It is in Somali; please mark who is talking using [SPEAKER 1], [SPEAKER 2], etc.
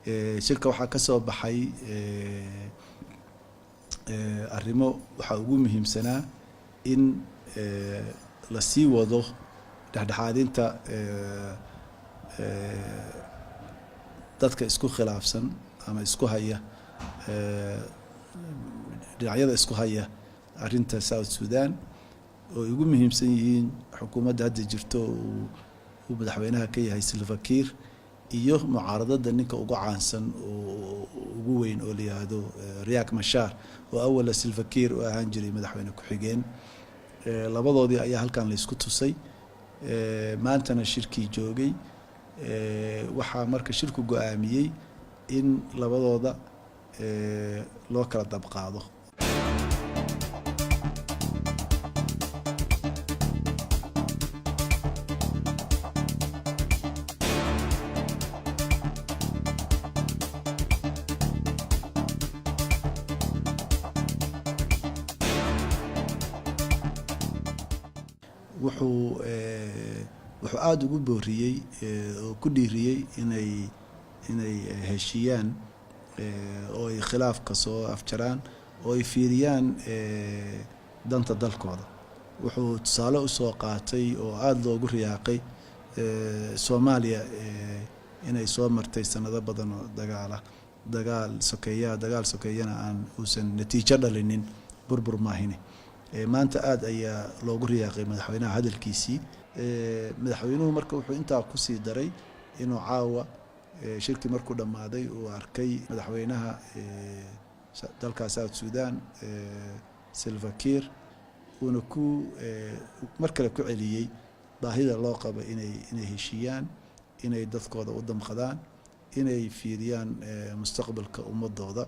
[SPEAKER 1] shirka waxaa ka soo baxay arrimo waxaa ugu muhiimsanaa in la sii wado dhexdhexaadinta dadka isku khilaafsan ama isku haya dhinacyada isku haya arrinta South Sudan oo ugu muhiimsan yihiin xukuumadda hadda jirto uu madaxweynaha ka yahay Salva Kiir iyo mucaaradada ninka ugu caansan oo ugu weyn oo la yiraahdo Riek Machar oo awal Salva Kiir oo ahaan jiray madaxweyne ku xigeen labadoodii ayaa halkan la isku tusay maantana shirkii joogay waxaa marka shirku go'aamiyay in labadooda loo kala dab qaado wuxuu aad ugu booriyay oo ku dhiiriyay inay heshiiyaan oo ay khilaafka soo afjaraan oo ay fiiriyaan danta dalkooda wuxuu tusaale u soo qaatay oo aad loogu riyaaqay Soomaaliya inay soo martay sanado badan oo dagaal sokeeyana aan uusan natiijo dhalinin burbur maahine maanta aad ayaa loogu riyaaqay madaxweynaha hadalkiisii madaxweynuhu marka wuxuu intaa ku sii daray inuu caawa shirki markuu dhamaaday uu arkay madaxweynaha dalka South Sudan Salva Kiir uuna mar kale ku celiyay baahida loo qabo inay heshiiyaan inay dadkooda u damqadaan inay fiiriyaan mustaqbalka ummadooda